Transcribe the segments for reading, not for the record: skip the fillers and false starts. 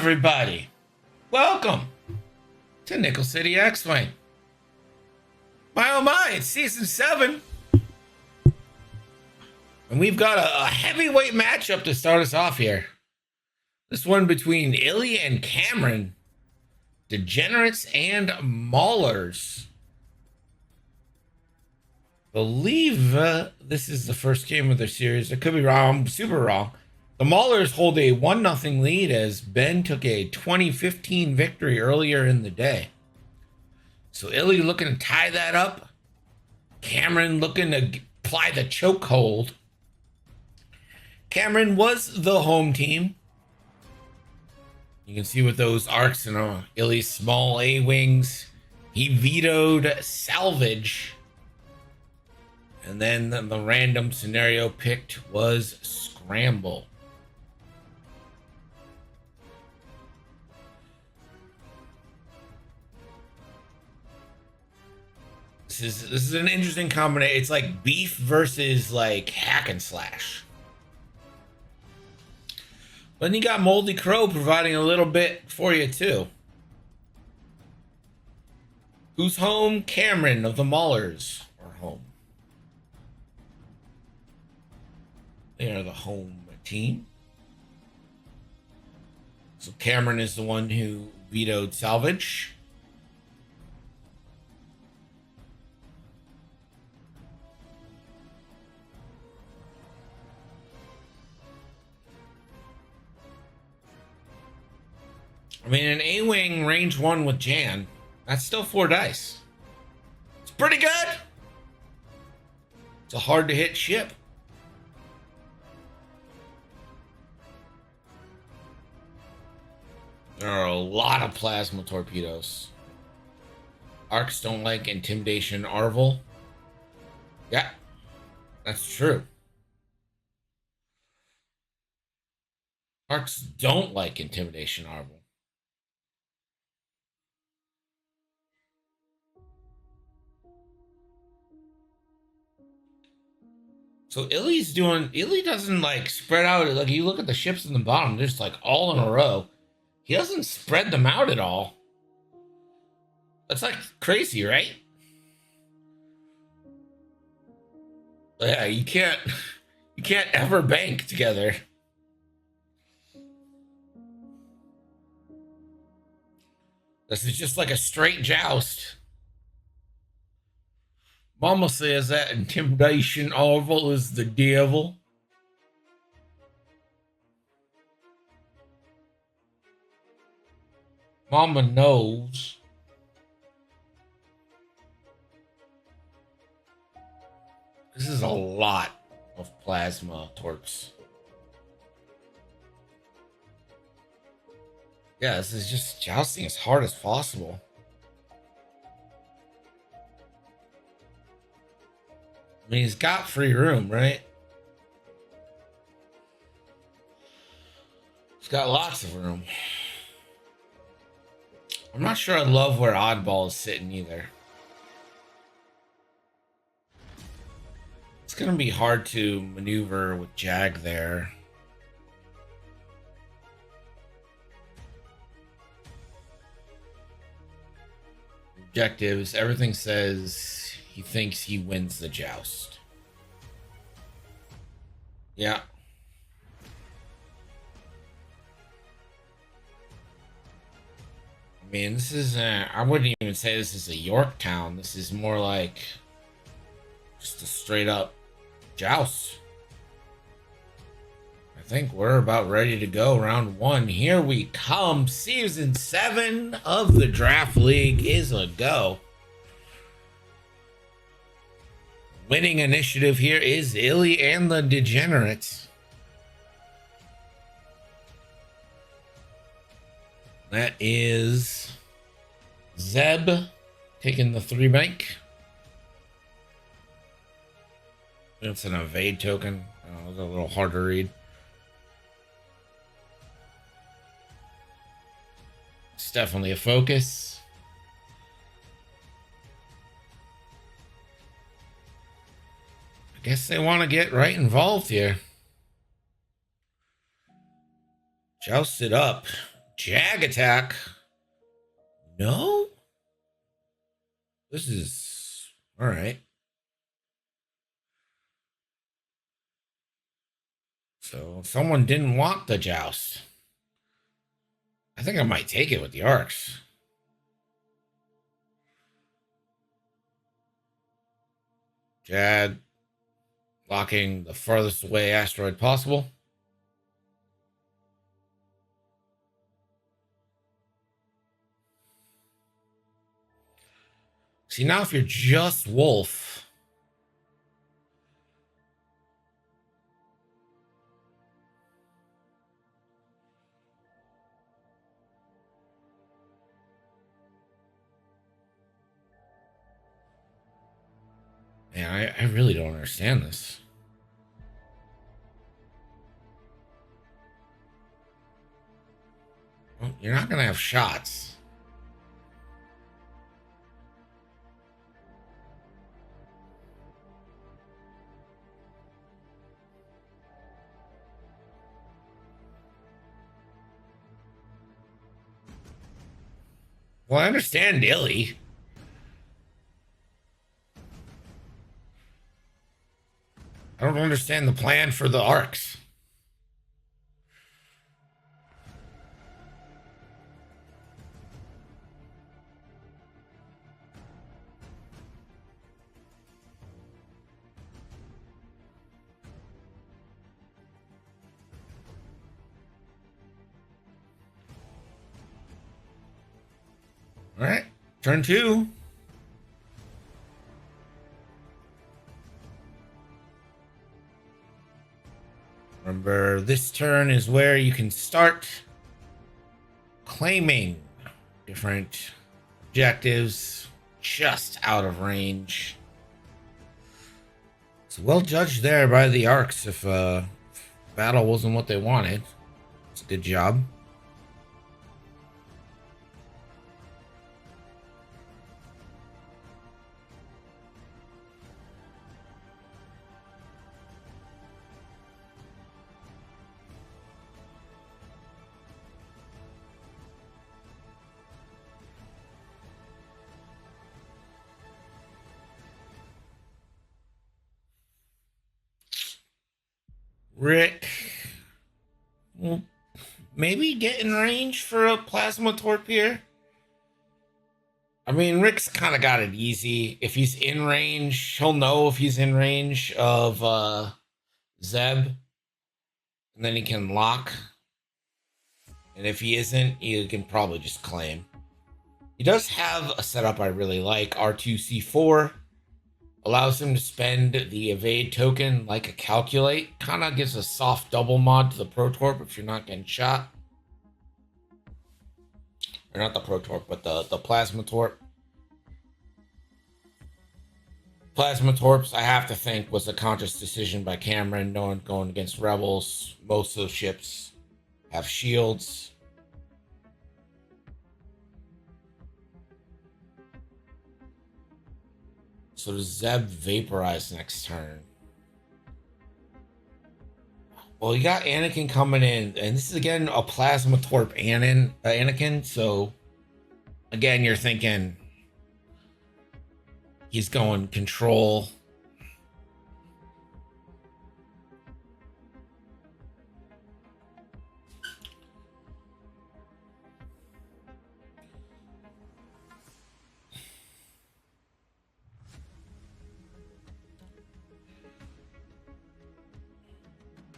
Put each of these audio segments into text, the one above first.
everybody. Welcome to Nickel City X-Wing. My oh my, it's season 7. And we've got a heavyweight matchup to start us off here. This one between Illy and Cameron. Degenerates and Maulers. Believe this is the first game of the series. I could be wrong. I'm super wrong. The Maulers hold a 1-0 lead as Ben took a 2015 victory earlier in the day. So Illy looking to tie that up. Cameron looking to apply the chokehold. Cameron was the home team. You can see with those arcs and Illy's small A-wings, he vetoed salvage. And then the random scenario picked was scramble. This is an interesting combination. It's like beef versus like hack and slash. But then you got Moldy Crow providing a little bit for you too. Who's home? Cameron of the Maulers are home. They are the home team. So Cameron is the one who vetoed salvage. I mean, an A-Wing range 1 with Jan, that's still 4 dice. It's pretty good. It's a hard to hit ship. There are a lot of plasma torpedoes. Arcs don't like intimidation Arvel. Yeah, that's true. Arcs don't like intimidation Arvel. So Illy doesn't like spread out. Like you look at the ships in the bottom, they're just like all in a row. He doesn't spread them out at all. That's like crazy, right? Yeah, you can't ever bank together. This is just like a straight joust. Mama says that intimidation Orville is the devil. Mama knows. This is a lot of plasma torps. Yeah, this is just jousting as hard as possible. I mean, he's got free room, right? He's got lots of room. I'm not sure I love where Oddball is sitting either. It's going to be hard to maneuver with Jag there. Objectives, everything says he thinks he wins the joust. Yeah. I mean, this is, I wouldn't even say this is a Yorktown. This is more like just a straight up joust. I think we're about ready to go. Round 1. Here we come. Season 7 of the Draft League is a go. Winning initiative here is Illy and the Degenerates. That is Zeb taking the 3 bank. It's an evade token. Oh, it's a little hard to read. It's definitely a focus. Guess they want to get right involved here. Joust it up. Jag attack. No? This is all right. So someone didn't want the joust. I think I might take it with the arcs. Jad locking the farthest away asteroid possible. See, now if you're just Wolf, man, I really don't understand this. Well, you're not going to have shots. Well, I understand Illy. I don't understand the plan for the arcs. All right, turn 2. Remember, this turn is where you can start claiming different objectives just out of range. It's well judged there by the arcs if battle wasn't what they wanted. It's a good job. Rick, well, maybe get in range for a plasma torp here. I mean, Rick's kind of got it easy. If he's in range, he'll know if he's in range of Zeb, and then he can lock. And if he isn't, he can probably just claim. He does have a setup I really like. R2C4 allows him to spend the evade token like a calculate. Kind of gives a soft double mod to the Protorp if you're not getting shot. Or not the Protorp, but the Plasma Torp. Plasma Torps, I have to think, was a conscious decision by Cameron. No one going against Rebels. Most of those ships have shields. So does Zeb vaporize next turn? Well, you got Anakin coming in, and this is again a Plasma Torp Anakin. So again, you're thinking he's going control.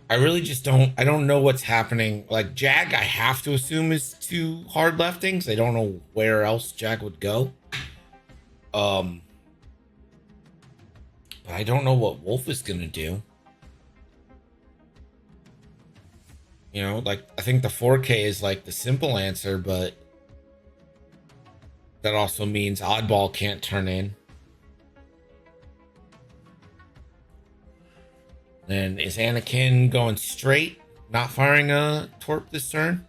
I really just I don't know what's happening. Like Jag, I have to assume is too hard leftings. I don't know where else Jag would go. But I don't know what Wolf is gonna do. You know, like I think the 4K is like the simple answer, but that also means Oddball can't turn in. Then is Anakin going straight, not firing a torp this turn?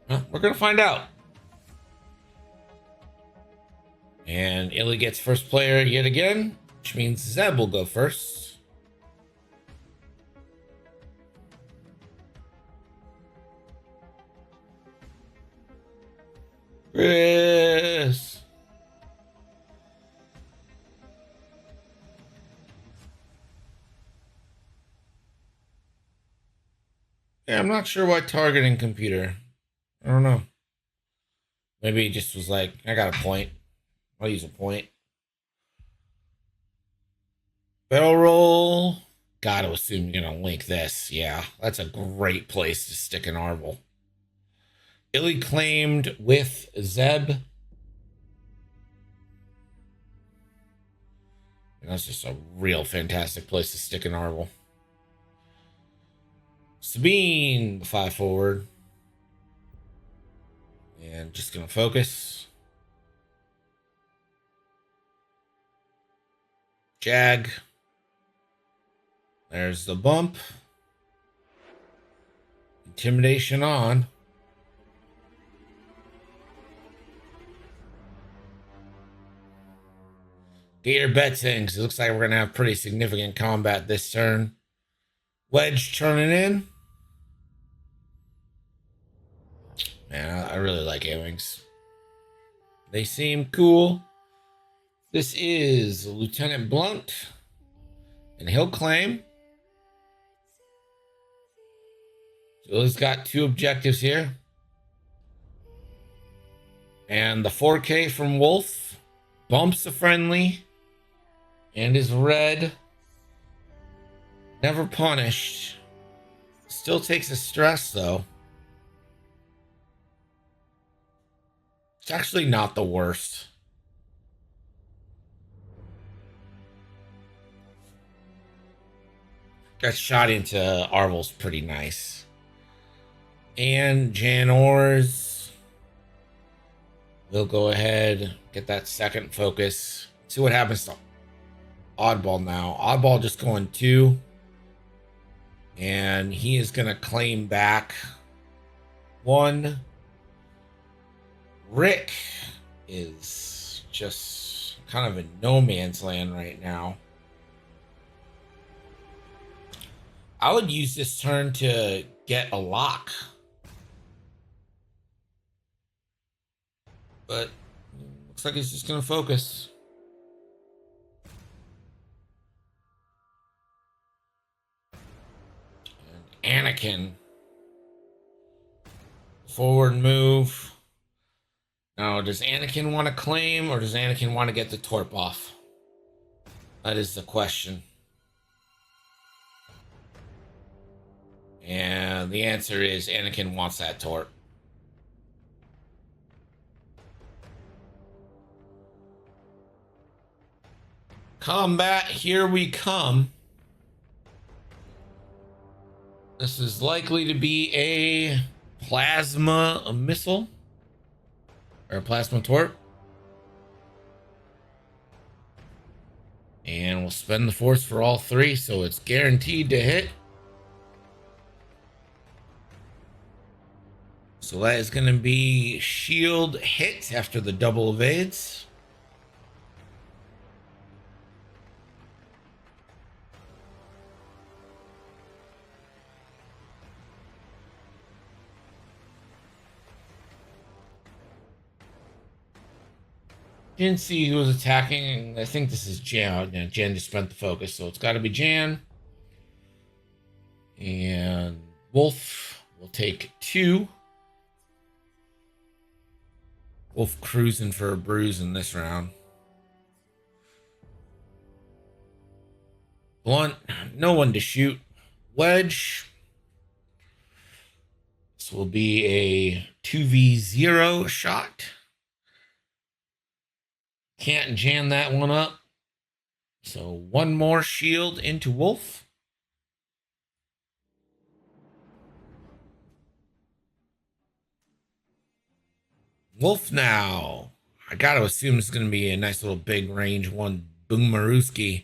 Well, we're gonna find out. And Illy gets first player yet again, which means Zeb will go first. Chris. Yeah, I'm not sure why targeting computer. I don't know. Maybe he just was like, I got a point. I'll use a point. Barrel roll. Gotta assume you're gonna link this. Yeah, that's a great place to stick an Arvel. Illy claimed with Zeb. And that's just a real fantastic place to stick an Arvel. Sabine, the 5 forward. And just gonna focus. Jag. There's the bump. Intimidation on. Get your bets in, because it looks like we're going to have pretty significant combat this turn. Wedge turning in. Man, I really like A-Wings. They seem cool. This is Lieutenant Blunt. And he'll claim. So he's got 2 objectives here. And the 4K from Wolf bumps a friendly and is red. Never punished. Still takes a stress though. It's actually not the worst. Got shot into Arvel's pretty nice. And Jan Ors. We'll go ahead, get that second focus. See what happens to Oddball now. Oddball just going 2. And he is going to claim back 1. Rick is just kind of in no man's land right now. I would use this turn to get a lock. But looks like he's just going to focus. And Anakin. Forward move. Now, does Anakin want to claim or does Anakin want to get the torp off? That is the question. And the answer is Anakin wants that torp. Combat, here we come. This is likely to be a plasma missile. Or a plasma torp. And we'll spend the force for all 3, so it's guaranteed to hit. So that is going to be shield hit after the double evades. Didn't see who was attacking. I think this is Jan. Yeah, Jan just spent the focus, so it's got to be Jan. And Wolf will take 2. Wolf cruising for a bruise in this round. Blunt, no one to shoot. Wedge. This will be a 2v0 shot. Can't jam that one up. So 1 more shield into Wolf. Wolf now. I got to assume it's going to be a nice little big range 1 Boomerooski.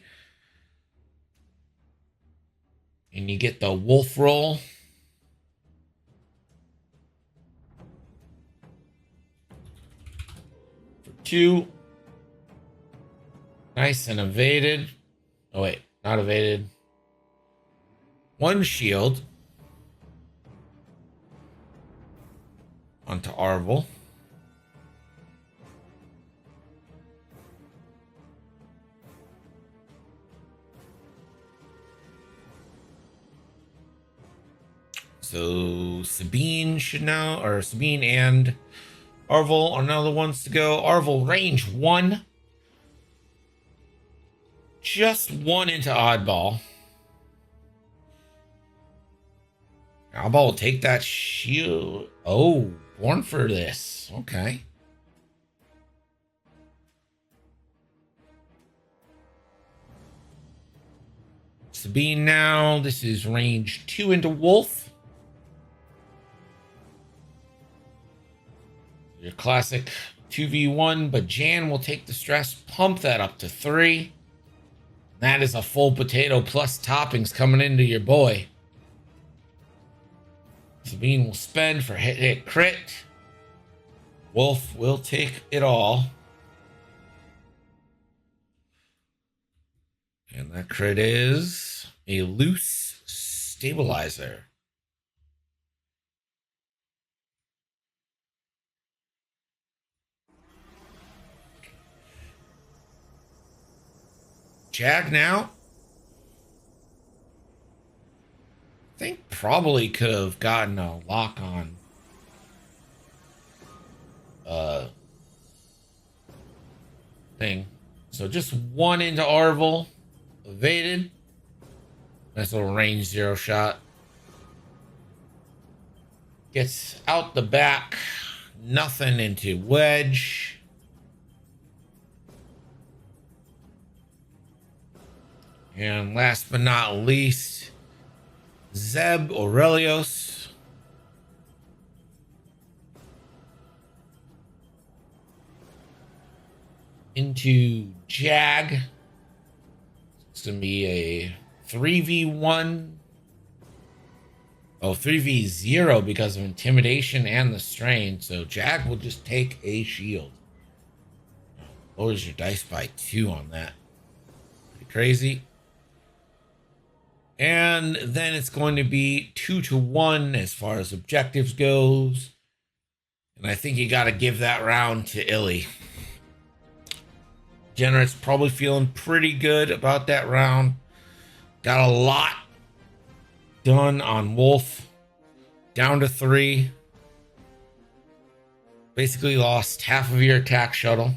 And you get the Wolf roll. For 2. Nice and evaded. Oh, wait. Not evaded. 1 shield. Onto Arvel. So Sabine should know, or Sabine and Arvel are now the ones to go. Arvel range 1. Just 1 into oddball. Oddball will take that shield. Oh, born for this. Okay. Sabine now. This is range 2 into Wolf. Your classic 2v1, but Jan will take the stress, pump that up to 3. That is a full potato plus toppings coming into your boy. Sabine will spend for hit crit. Wolf will take it all. And that crit is a loose stabilizer. Jag now. I think probably could have gotten a lock on thing. So just 1 into Arvel. Evaded. Nice little range 0 shot. Gets out the back. Nothing into Wedge. And last but not least, Zeb Aurelios. Into Jag. It's going to be a 3v1. Oh, 3v0 because of intimidation and the strain. So Jag will just take a shield. Lowers your dice by 2 on that. Pretty crazy. And then it's going to be 2-1 as far as objectives goes. And I think you got to give that round to Illy. Generat's probably feeling pretty good about that round. Got a lot done on Wolf. Down to 3. Basically lost half of your attack shuttle.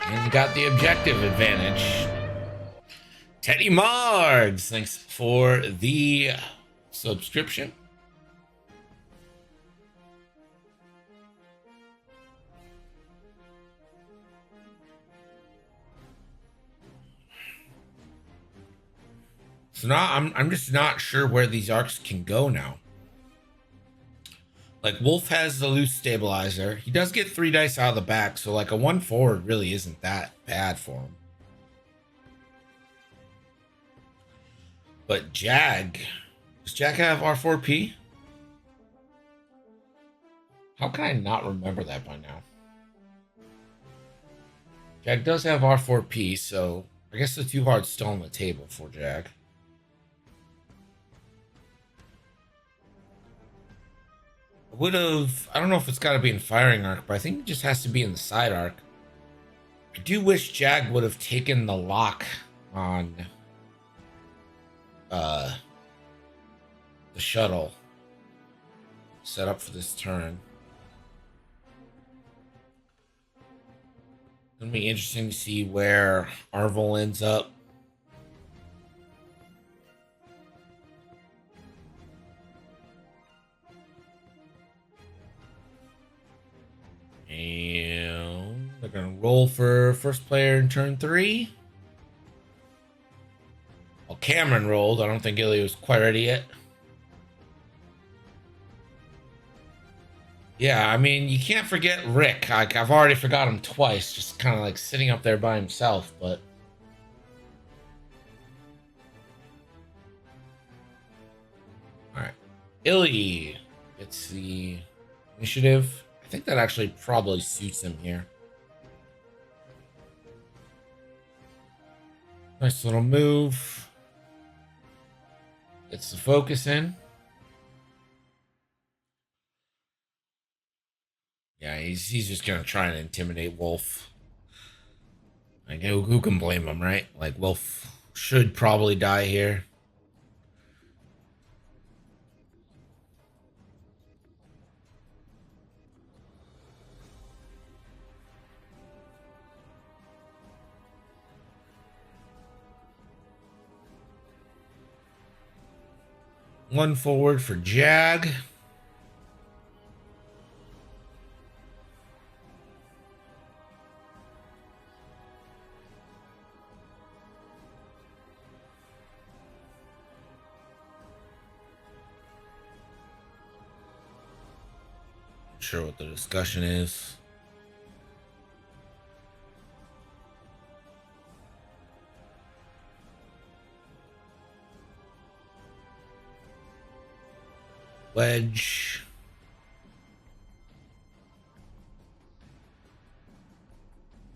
And got the objective advantage. Teddy Margs, thanks for the subscription. So now I'm just not sure where these arcs can go now. Like Wolf has the loose stabilizer. He does get 3 dice out of the back, so like a 1 forward really isn't that bad for him. But Jag, does Jag have R4P? How can I not remember that by now? Jag does have R4P, so I guess the 2 hard's still on the table for Jag. I don't know if it's got to be in firing arc, but I think it just has to be in the side arc. I do wish Jag would have taken the lock on the shuttle set up for this turn. It'll be interesting to see where Arvel ends up. And they're going to roll for first player in turn 3. Well, Cameron rolled. I don't think Illy was quite ready yet. Yeah, I mean, you can't forget Rick. I've already forgot him twice, just kind of like sitting up there by himself, but... Alright. Illy gets the initiative. I think that actually probably suits him here. Nice little move. Gets the focus in. Yeah, he's just gonna try and intimidate Wolf. Like who can blame him, right? Like Wolf should probably die here. One forward for Jag. Not sure what the discussion is. Wedge.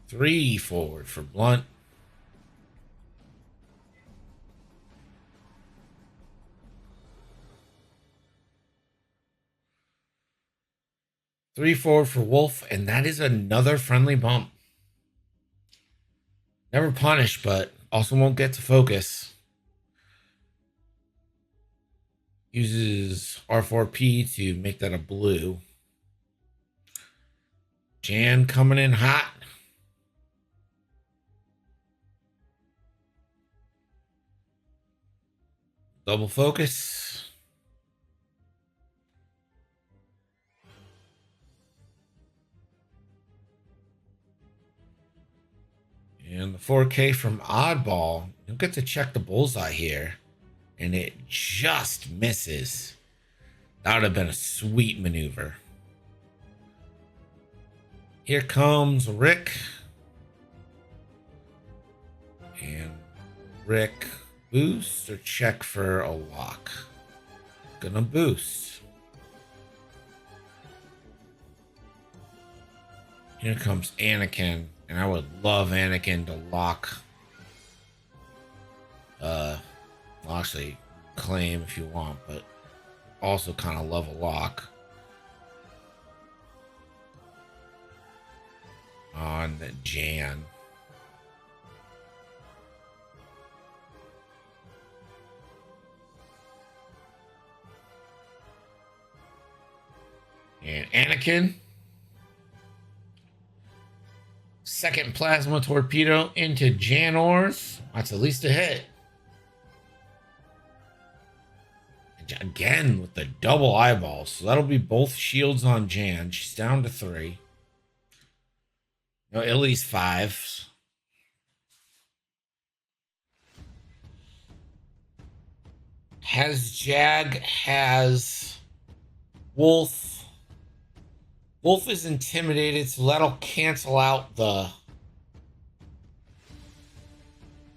Three forward for Blunt. Three forward for Wolf, and that is another friendly bump. Never punish, but also won't get to focus. Uses R4P to make that a blue. Jan coming in hot. Double focus. And the 4K from Oddball. You'll get to check the bullseye here. And it just misses. That would have been a sweet maneuver. Here comes Rick. And Rick boost or check for a lock? Gonna boost. Here comes Anakin. And I would love Anakin to lock. Well, actually, claim if you want, but also kind of love a lock on Jan. And Anakin. Second plasma torpedo into Janors. That's at least a hit. Again with the double eyeballs. So that'll be both shields on Jan. She's down to 3. No, Illy's 5. Has Jag, has Wolf. Wolf is intimidated, so that'll cancel out the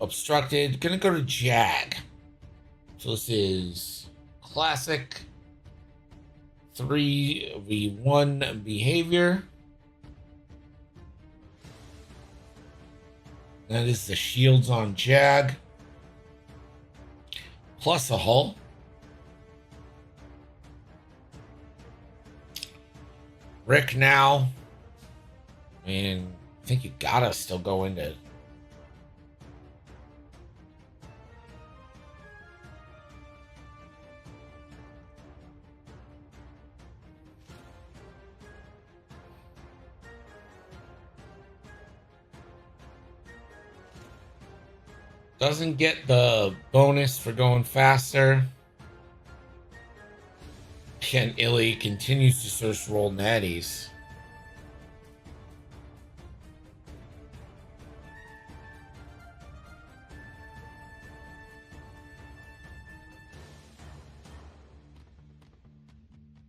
obstructed. Gonna go to Jag. So this is classic 3v1 behavior. That is the shields on Jag. Plus a hull. Rick now. I mean, I think you gotta still go into. Doesn't get the bonus for going faster. And Illy continues to search roll natties.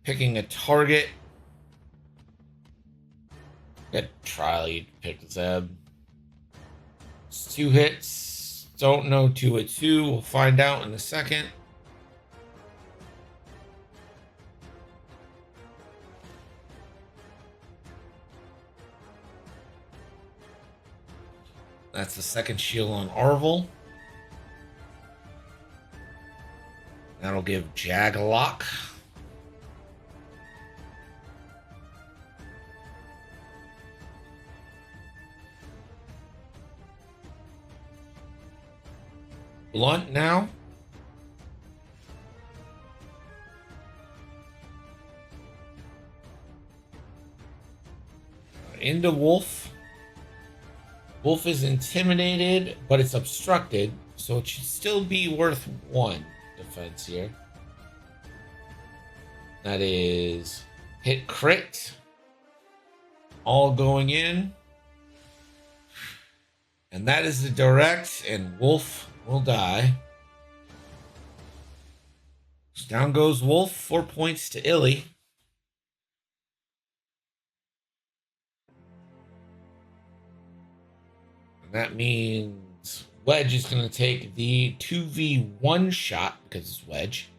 Picking a target. Good trial, you picked Zeb. It's 2 hits. Don't know 2 at 2. We'll find out in a second. That's the second shield on Arvel. That'll give Jag a lock. Blunt now. Into Wolf. Wolf is intimidated, but it's obstructed, so it should still be worth 1 defense here. That is hit crit. All going in. And that is the direct, and Wolf will die. So down goes Wolf, 4 points to Illy. And that means Wedge is going to take the 2v1 shot, because it's Wedge,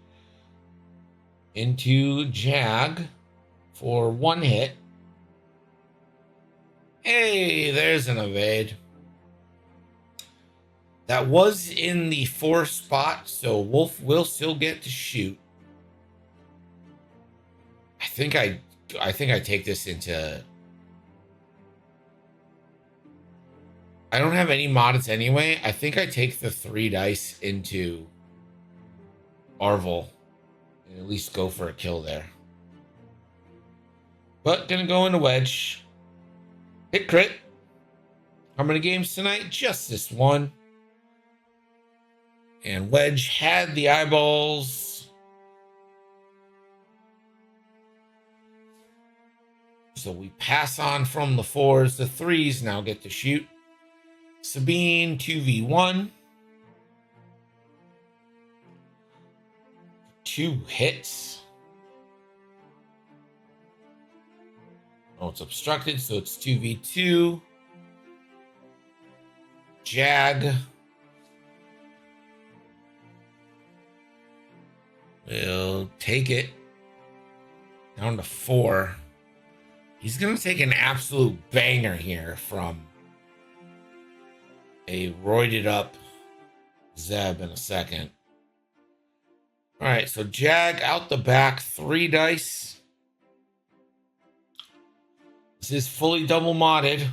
into Jag for 1 hit. Hey, there's an evade. That was in the 4 spot, so Wolf will still get to shoot. I think I take this into... I don't have any mods anyway. I think I take the 3 dice into Arvel and at least go for a kill there. But gonna go into Wedge. Hit crit. How many games tonight? Just this one. And Wedge had the eyeballs. So we pass on from the 4s. The 3s now get to shoot. Sabine, 2v1. 2 hits. Oh, it's obstructed, so it's 2v2. Jag. We'll take it down to 4. He's going to take an absolute banger here from a roided up Zeb in a second. All right, so Jag out the back, 3 dice. This is fully double modded.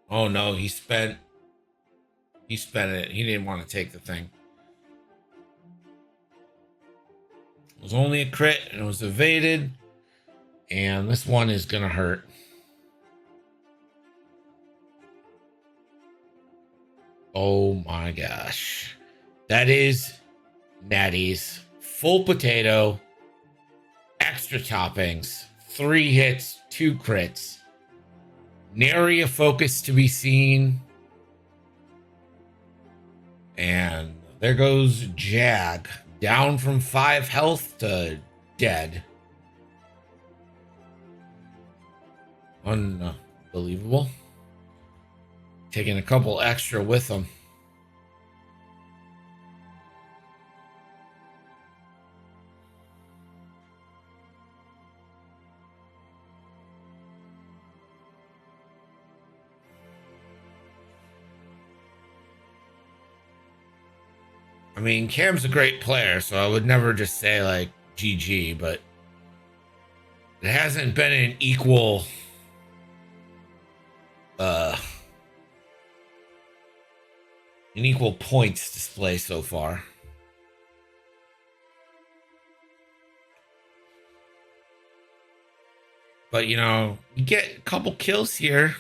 Oh no, he spent it. He didn't want to take the thing. It was only a crit and it was evaded. And this one is gonna hurt. Oh my gosh. That is Natty's full potato, extra toppings, 3 hits, 2 crits. Nary a focus to be seen. And there goes Jag, down from 5 health to dead. Unbelievable. Taking a couple extra with him. I mean, Cam's a great player, so I would never just say like GG, but it hasn't been an equal points display so far. But you know, you get a couple kills here.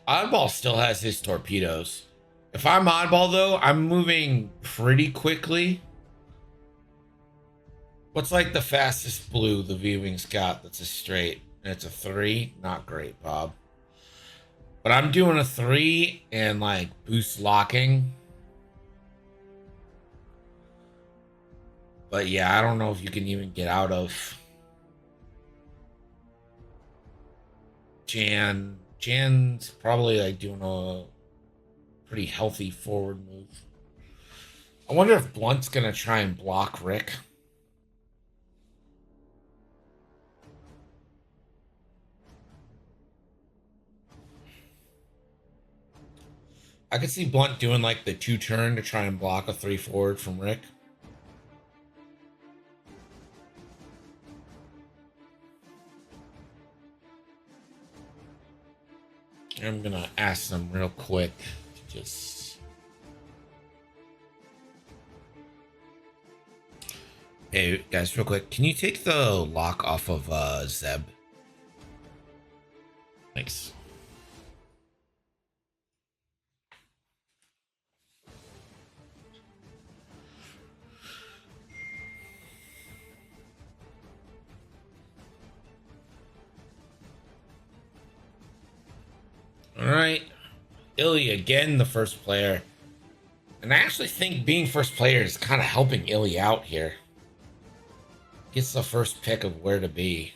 Oddball still has his torpedoes. If I'm Oddball, though, I'm moving pretty quickly. What's like the fastest blue the V-Wing's got that's a straight? And it's a 3? Not great, Bob. But I'm doing a 3 and like boost locking. But yeah, I don't know if you can even get out of Jan. Jan's probably like doing a pretty healthy forward move. I wonder if Blunt's gonna try and block Rick. I could see Blunt doing like the 2-turn to try and block a 3 forward from Rick. I'm gonna ask them real quick to just. Hey guys, real quick, can you take the lock off of Zeb? Thanks. All right, Illy again, the first player, and I actually think being first player is kind of helping Illy out here. Gets the first pick of where to be.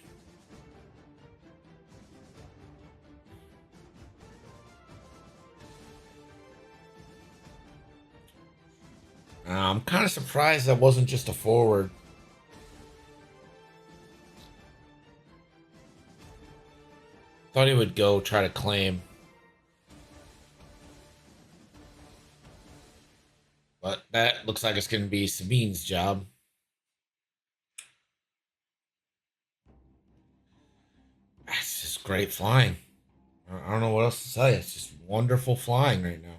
I'm kind of surprised that wasn't just a forward. Thought he would go try to claim. But that looks like it's going to be Sabine's job. That's just great flying. I don't know what else to say. It's just wonderful flying right now.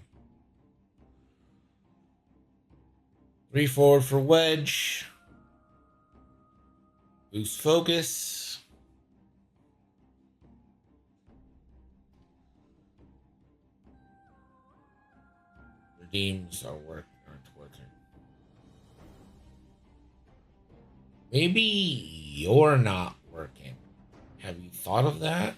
3 forward for wedge. Boost focus. Redeems aren't working. Maybe you're not working. Have you thought of that?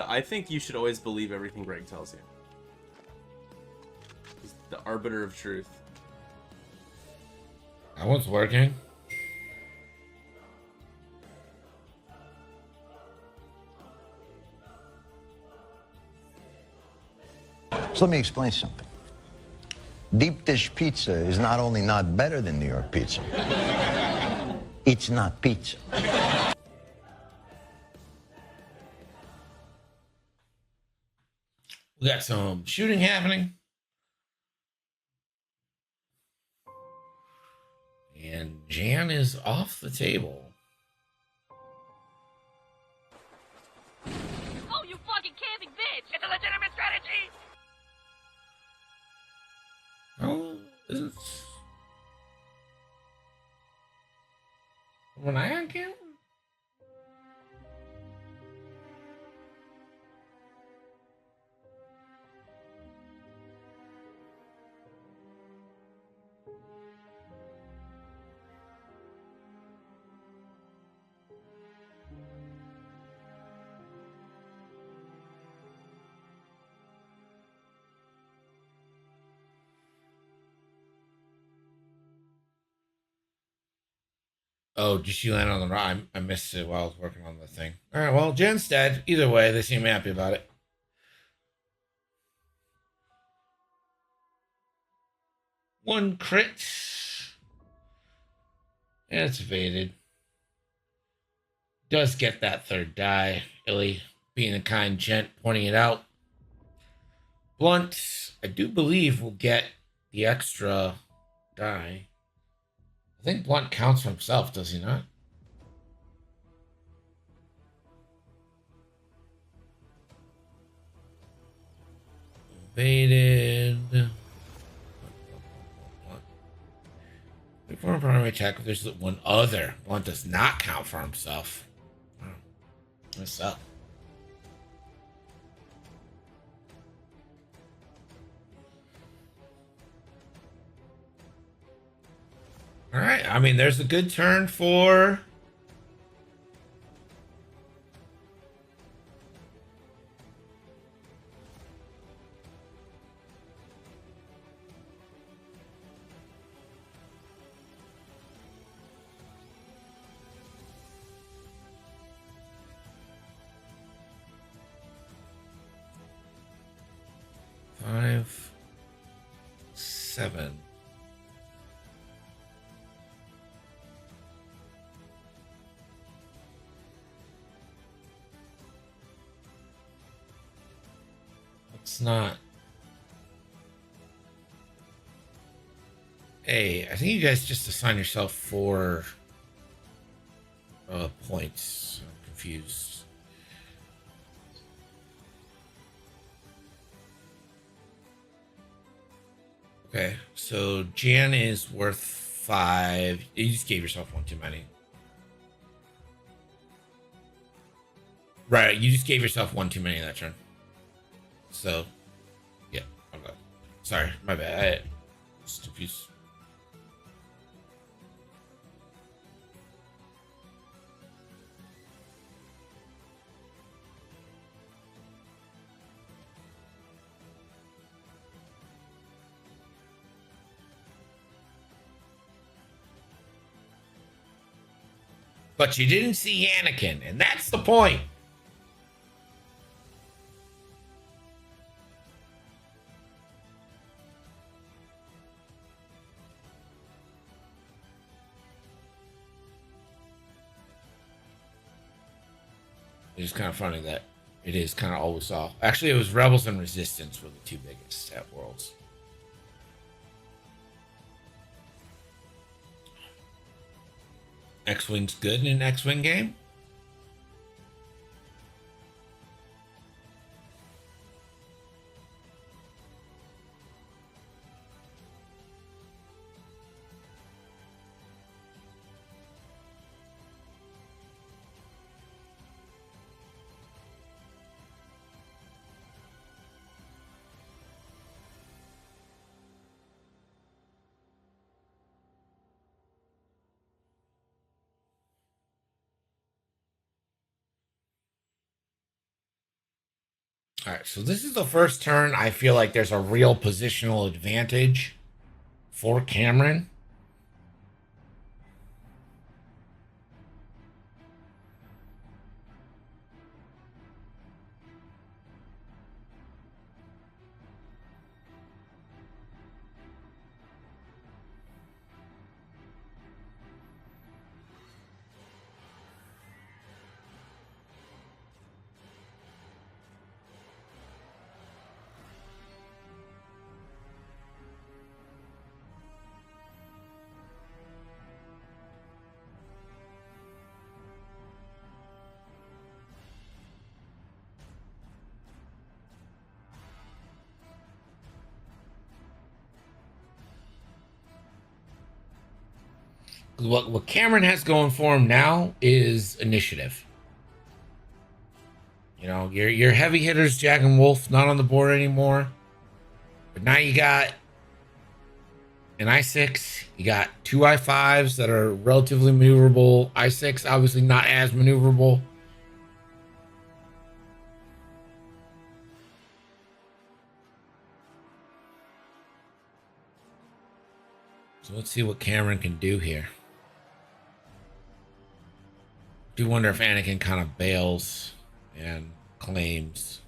I think you should always believe everything Greg tells you. He's the arbiter of truth. That one's working. So let me explain something. Deep dish pizza is not only not better than New York pizza, it's not pizza. We got some shooting happening. And Jan is off the table. Oh, you fucking camping bitch! It's a legitimate strategy! Oh, isn't when I on camera? Oh, did she land on the right? I missed it while I was working on the thing. All right, well, Jen's dead. Either way, they seem happy about it. One crit. And it's evaded. Does get that third die. Illy being a kind gent, pointing it out. Blunt, I do believe, will get the extra die. I think Blunt counts for himself, does he not? Evaded. Before primary me check if there's one other. One does not count for himself. Oh, what's up? All right. I mean, there's a good turn for. Five, 7. It's not. Hey, I think you guys just assign yourself 4 points. I'm confused. Okay, so Jan is worth 5. You just gave yourself one too many. Right, you just gave yourself one too many that turn. So, yeah, okay. Sorry, my bad. I was confused. But you didn't see Anakin, and that's the point. It's kind of funny that it is kind of all we saw. Actually, it was Rebels and Resistance were the 2 biggest at Worlds. X-Wing's good in an X-Wing game. All right, so this is the first turn I feel like there's a real positional advantage for Cameron. What Cameron has going for him now is initiative. You know, your heavy hitters, Jack and Wolf, not on the board anymore. But now you got an I6. You got 2 I5s that are relatively maneuverable. I6, obviously not as maneuverable. So let's see what Cameron can do here. Do wonder if Anakin kind of bails and claims.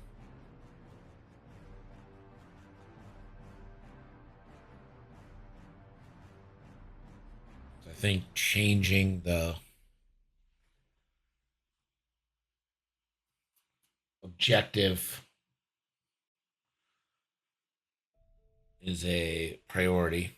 I think changing the objective is a priority.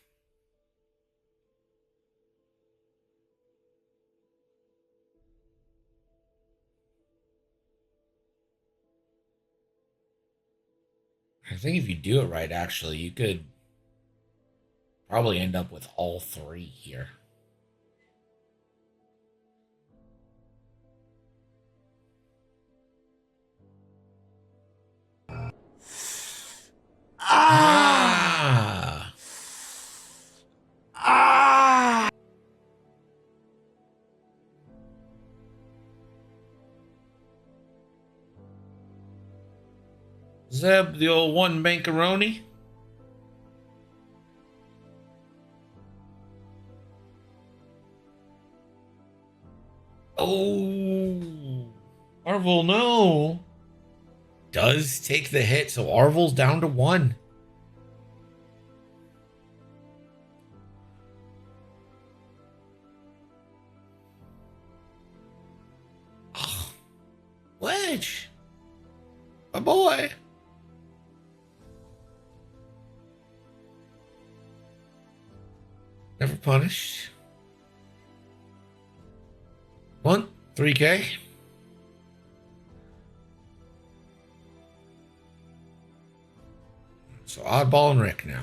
I think if you do it right, actually, you could probably end up with all 3 here. Zeb, the old one bankaroni. Oh, Arvel, no. Does take the hit, so Arvel's down to 1. Oh, Wedge, my boy. Never punished. 3K. So Oddball and Rick now.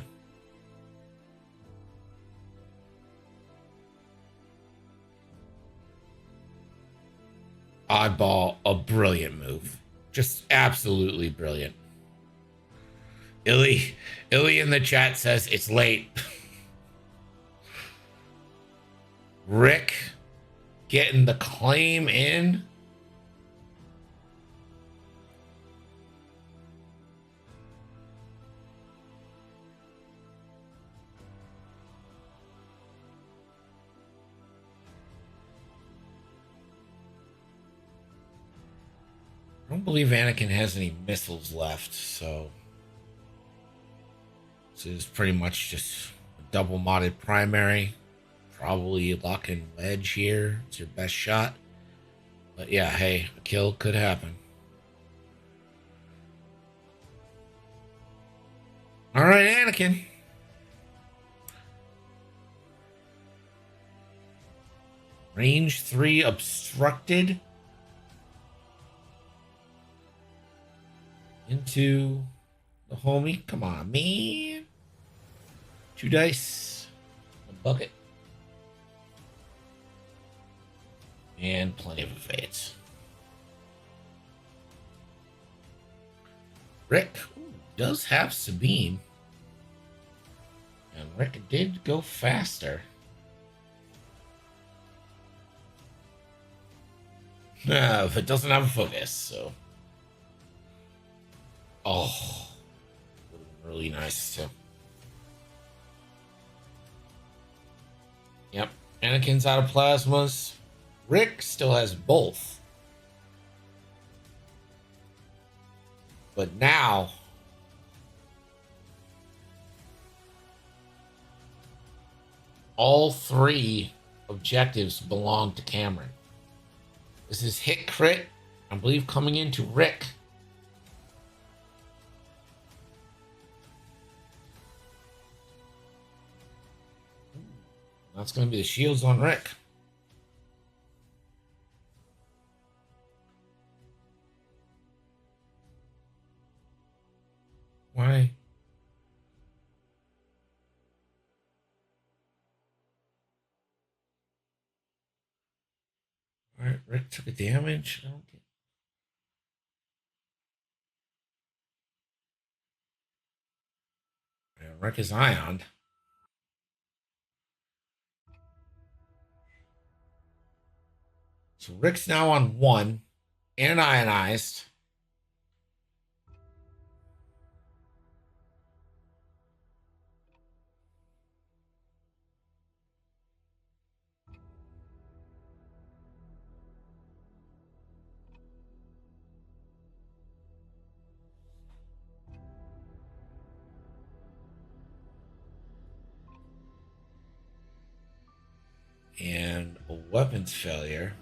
Oddball, a brilliant move. Just absolutely brilliant. Illy in the chat says it's late. Rick getting the claim in. I don't believe Anakin has any missiles left, so this is pretty much just a double modded primary. Probably lock in Wedge here. It's your best shot. But yeah, hey, a kill could happen. All right, Anakin. Range 3 obstructed. Into the homie. Come on, man. 2 dice. A bucket. And plenty of evades. Rick does have Sabine. And Rick did go faster. But doesn't have a focus, so. Oh. Would have been really nice too. Yep. Anakin's out of plasmas. Rick still has both. But now all 3 objectives belong to Cameron. This is hit crit, I believe, coming into Rick. That's going to be the shields on Rick. Why? All right, Rick took a damage. I don't get... Yeah, Rick is ioned. So Rick's now on 1 and ionized. And a weapons failure.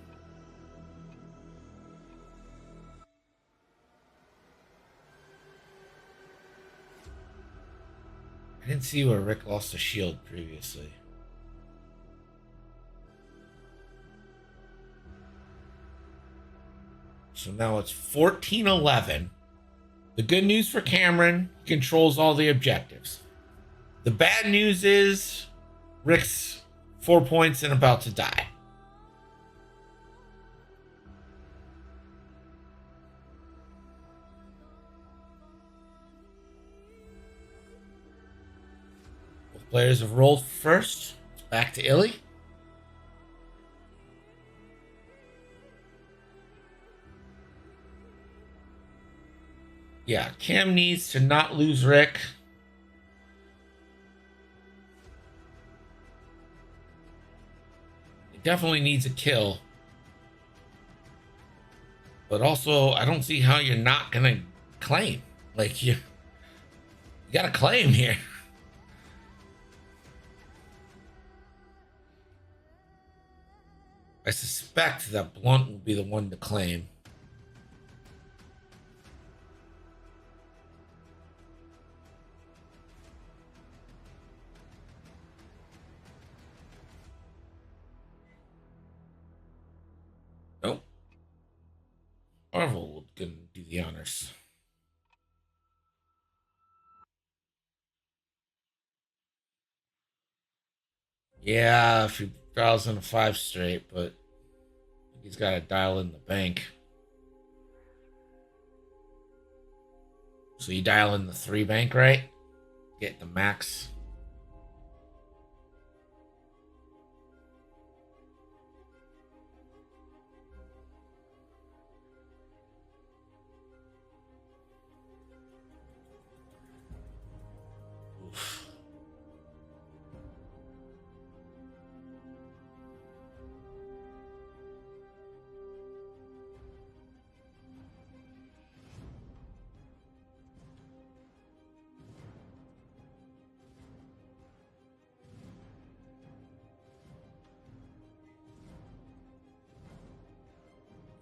I didn't see where Rick lost a shield previously. So now it's 14-11. The good news for Cameron, he controls all the objectives. The bad news is Rick's 4 points and about to die. Both players have rolled first. It's back to Illy. Yeah, Cam needs to not lose Rick. He definitely needs a kill. But also, I don't see how you're not gonna claim. Like you gotta claim here. I suspect that Blunt will be the one to claim. Nope. Marvel will gonna do the honors. Yeah, if he dials in a 5 straight, but he's got to dial in the bank. So you dial in the 3 bank, right? Get the max. Oof.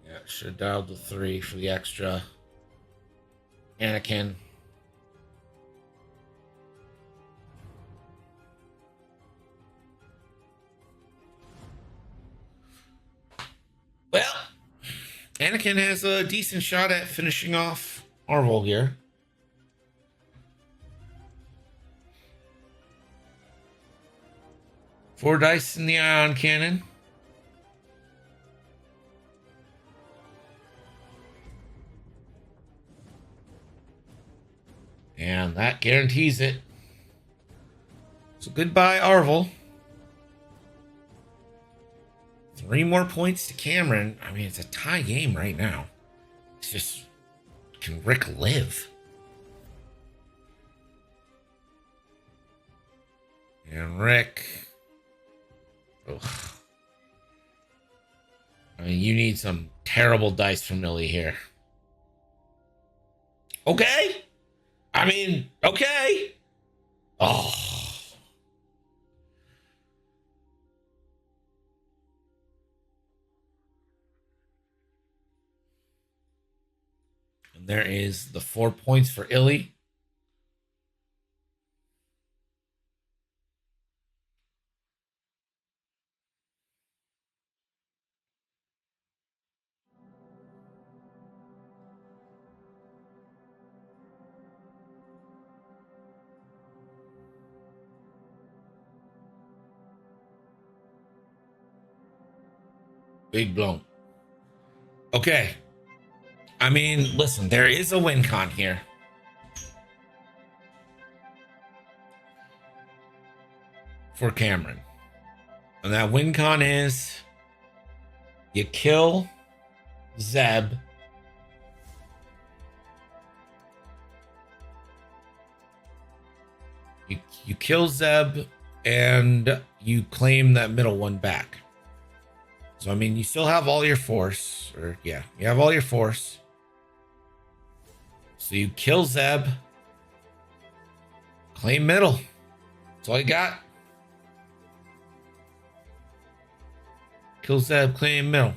Yeah, should have dialed the 3 for the extra. Anakin. Well, Anakin has a decent shot at finishing off Marvel here. Four dice in the ion cannon. And that guarantees it. So goodbye, Arvel. 3 more points to Cameron. I mean, it's a tie game right now. It's just, can Rick live? And Rick. Ugh. I mean, you need some terrible dice from Illy here. Okay. I mean, okay. Oh. And there is the 4 points for Illy. Big blown. Okay. I mean, listen, there is a win con here. For Cameron. And that win con is you kill Zeb. You kill Zeb and you claim that middle one back. So, I mean, you still have all your force. Or, yeah, you have all your force. So you kill Zeb. Claim middle. That's all you got. Kill Zeb, claim middle.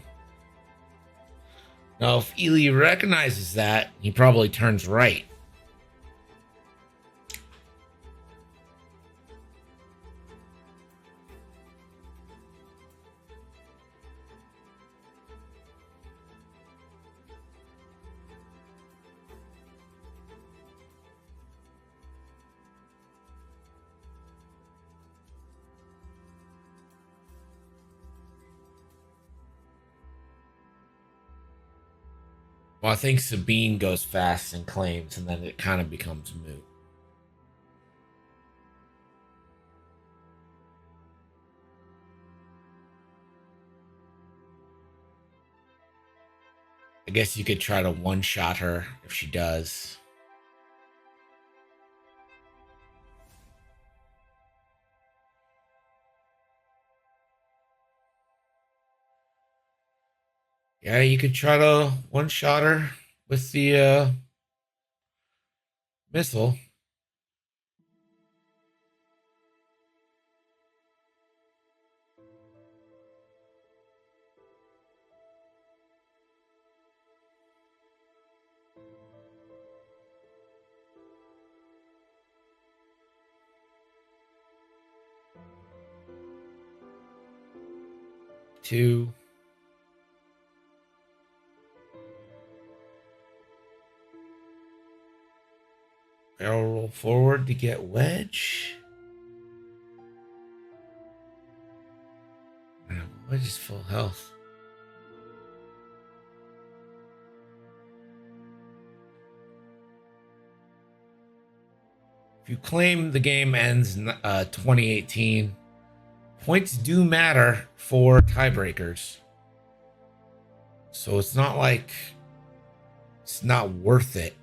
Now, if Illy recognizes that, he probably turns right. Well, I think Sabine goes fast and claims, and then it kind of becomes moot. I guess you could try to one-shot her if she does. Yeah, you could try to one-shot her with the missile. Two. Barrel roll forward to get wedge. Wedge is full health. If you claim the game ends 2018, points do matter for tiebreakers. So it's not like it's not worth it.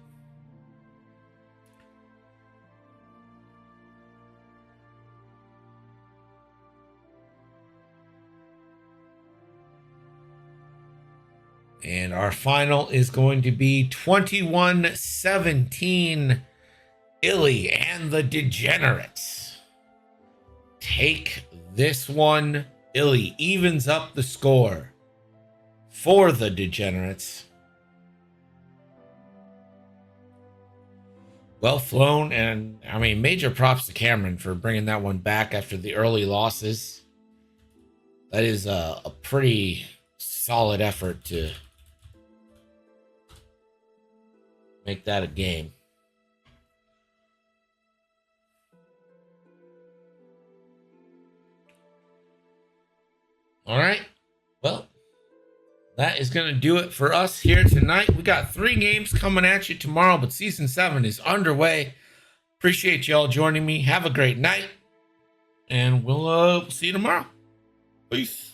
And our final is going to be 21-17. Illy and the Degenerates take this one. Illy evens up the score for the Degenerates. Well flown, and I mean, major props to Cameron for bringing that one back after the early losses. That is a pretty solid effort to make that a game. All right. Well, that is going to do it for us here tonight. We got 3 games coming at you tomorrow, but season 7 is underway. Appreciate y'all joining me. Have a great night, and we'll see you tomorrow. Peace.